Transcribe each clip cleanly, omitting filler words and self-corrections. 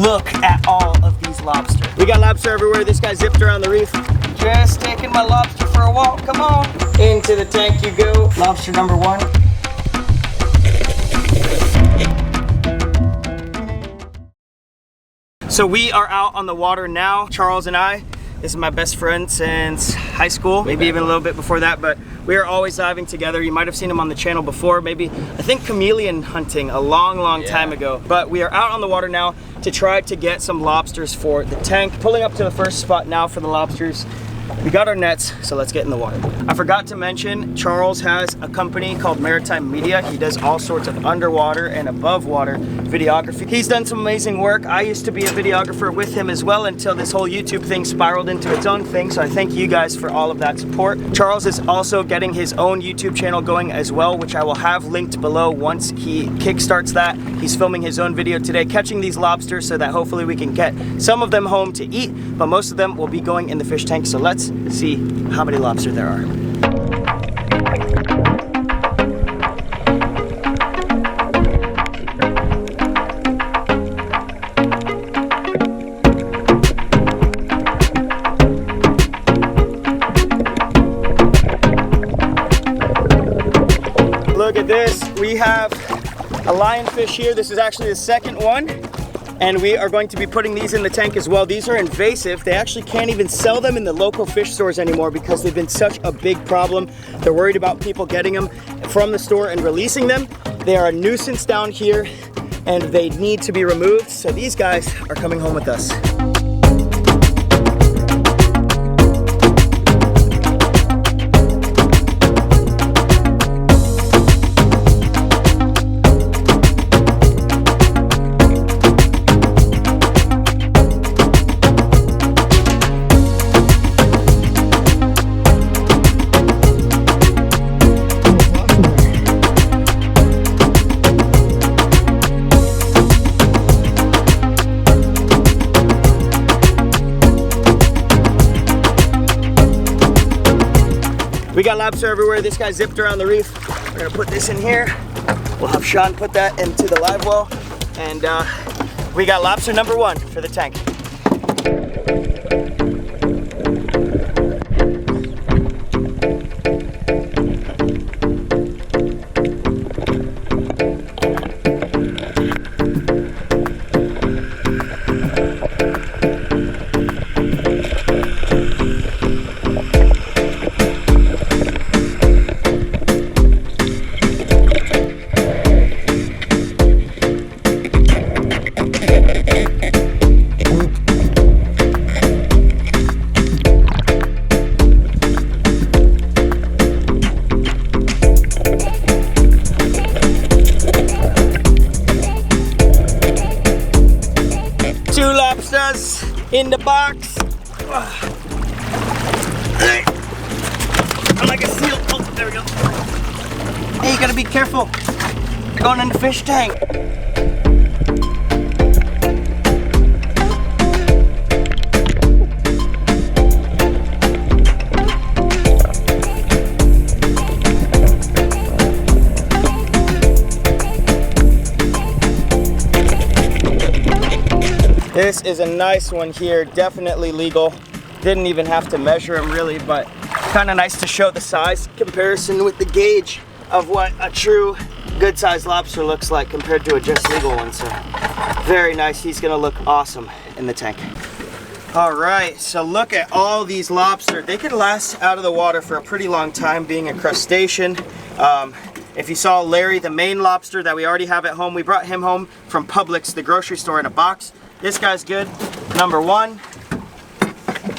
Look at all of these lobsters. We got lobster everywhere. This guy zipped around the reef. Just taking my lobster for a walk. Come on. Into the tank you go. Lobster number 1. So we are out on the water now, Charles and I. This is my best friend since high school, maybe even a little bit before that, but we are always diving together. You might have seen him on the channel before, maybe, I think chameleon hunting a long time ago. But we are out on the water now to try to get some lobsters for the tank. Pulling up to the first spot now for the lobsters. We got our nets, so let's get in the water. I forgot to mention, Charles has a company called Maritime Media. He does all sorts of underwater and above water videography. He's done some amazing work. I used to be a videographer with him as well until this whole YouTube thing spiraled into its own thing, so I thank you guys for all of that support. Charles is also getting his own YouTube channel going as well, which I will have linked below once he kickstarts that. He's filming his own video today, catching these lobsters so that hopefully we can get some of them home to eat, but most of them will be going in the fish tank, so let's see how many lobster there are. Look at this, we have a lionfish here. This is actually the second one. And we are going to be putting these in the tank as well. These are invasive. They actually can't even sell them in the local fish stores anymore because they've been such a big problem. They're worried about people getting them from the store and releasing them. They are a nuisance down here and they need to be removed. So these guys are coming home with us. We got lobster everywhere. This guy zipped around the reef. We're gonna put this in here. We'll have Sean put that into the live well. And we got lobster number 1 for the tank. Lobsters in the box. I'm like a seal. Oh, there we go. Hey, you gotta be careful. You're going in the fish tank. This is a nice one here, definitely legal. Didn't even have to measure them really, but kind of nice to show the size comparison with the gauge of what a true good sized lobster looks like compared to a just legal one. So very nice. He's gonna look awesome in the tank. All right, so look at all these lobster. They could last out of the water for a pretty long time being a crustacean. If you saw Larry, the main lobster that we already have at home, we brought him home from Publix, the grocery store, in a box. This guy's good. Number 1,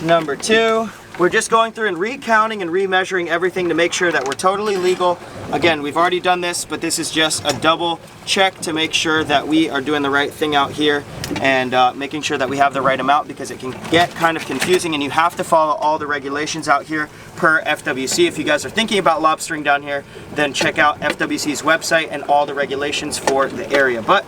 number 2. We're just going through and recounting and remeasuring everything to make sure that we're totally legal. Again, we've already done this, but this is just a double check to make sure that we are doing the right thing out here and making sure that we have the right amount, because it can get kind of confusing and you have to follow all the regulations out here per FWC. If you guys are thinking about lobstering down here, then check out FWC's website and all the regulations for the area. But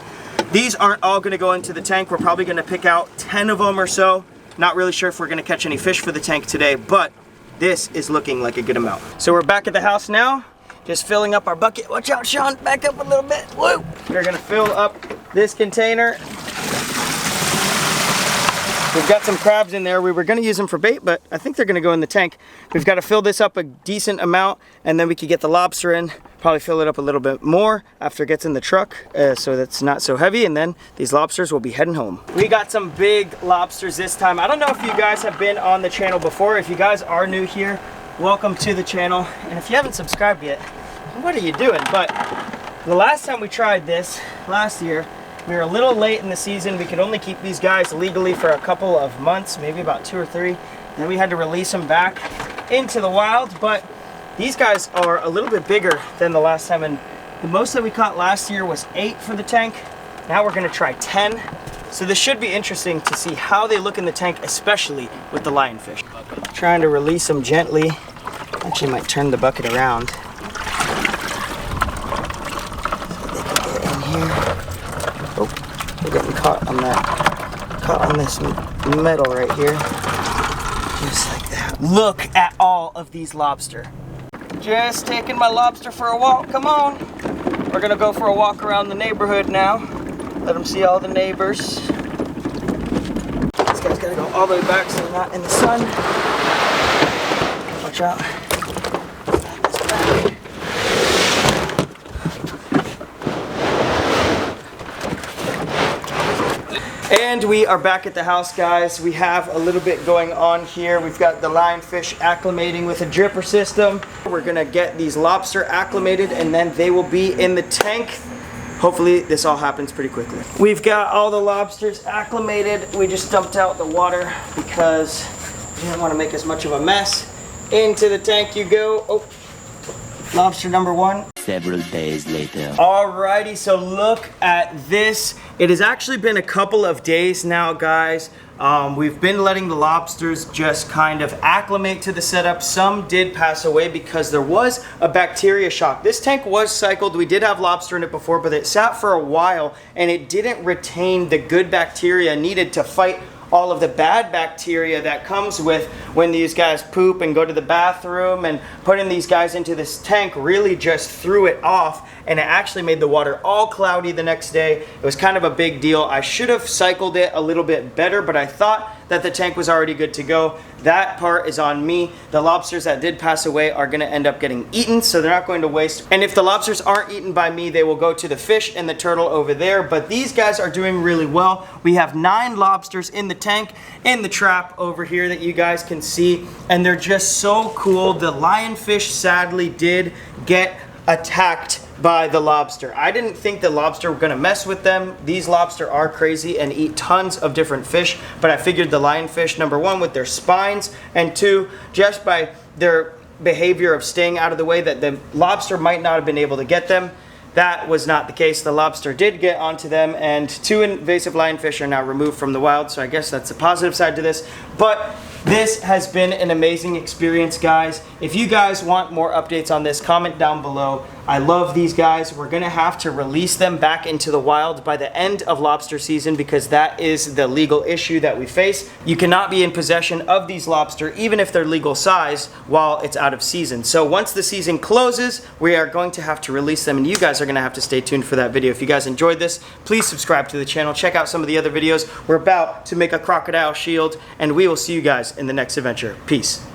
these aren't all going to go into the tank. We're probably going to pick out 10 of them or so. Not really sure if we're going to catch any fish for the tank today, but this is looking like a good amount. So we're back at the house now, just filling up our bucket. Watch out, Sean, back up a little bit. Woo! We're going to fill up this container. We've got some crabs in there. We were gonna use them for bait, but I think they're gonna go in the tank. We've got to fill this up a decent amount, and then we could get the lobster in, probably fill it up a little bit more after it gets in the truck, so that's not so heavy, and then these lobsters will be heading home. We got some big lobsters this time. I don't know if you guys have been on the channel before. If you guys are new here, welcome to the channel. And if you haven't subscribed yet, what are you doing? But the last time we tried this, last year, we were a little late in the season. We could only keep these guys legally for a couple of months, maybe about 2 or 3. Then we had to release them back into the wild, but these guys are a little bit bigger than the last time, and the most that we caught last year was 8 for the tank. Now we're gonna try 10. So this should be interesting to see how they look in the tank, especially with the lionfish. Trying to release them gently. Actually might turn the bucket around. Oh, we're getting caught on that, caught on this metal right here. Just like that. Look at all of these lobster. Just taking my lobster for a walk, come on. We're gonna go for a walk around the neighborhood now. Let them see all the neighbors. This guy's gotta go all the way back so they're not in the sun. Watch out. And we are back at the house, guys. We have a little bit going on here. We've got the lionfish acclimating with a dripper system. We're gonna get these lobster acclimated and then they will be in the tank. Hopefully this all happens pretty quickly. We've got all the lobsters acclimated. We just dumped out the water because we didn't want to make as much of a mess. Into the tank you go. Oh, lobster number 1. Several days later. Alrighty, so look at this. It has actually been a couple of days now, guys. We've been letting the lobsters just kind of acclimate to the setup. Some did pass away because there was a bacteria shock. This tank was cycled. We did have lobster in it before, but it sat for a while and it didn't retain the good bacteria needed to fight all of the bad bacteria that comes with when these guys poop and go to the bathroom, and putting these guys into this tank really just threw it off, and it actually made the water all cloudy the next day. It was kind of a big deal. I should have cycled it a little bit better, but I thought that the tank was already good to go. That part is on me. The lobsters that did pass away are gonna end up getting eaten, so they're not going to waste. And if the lobsters aren't eaten by me, they will go to the fish and the turtle over there, but these guys are doing really well. We have 9 lobsters in the tank, in the trap over here that you guys can see, and they're just so cool. The lionfish sadly did get attacked by the lobster. I didn't think the lobster were gonna mess with them. These lobster are crazy and eat tons of different fish, but I figured the lionfish, number 1, with their spines, and 2, just by their behavior of staying out of the way, that the lobster might not have been able to get them. That was not the case. The lobster did get onto them, and 2 invasive lionfish are now removed from the wild, so I guess that's the positive side to this. But this has been an amazing experience, guys. If you guys want more updates on this, comment down below. I love these guys. We're gonna have to release them back into the wild by the end of lobster season because that is the legal issue that we face. You cannot be in possession of these lobster, even if they're legal size, while it's out of season. So once the season closes, we are going to have to release them, and you guys are gonna have to stay tuned for that video. If you guys enjoyed this, please subscribe to the channel. Check out some of the other videos. We're about to make a crocodile shield, and we will see you guys in the next adventure. Peace.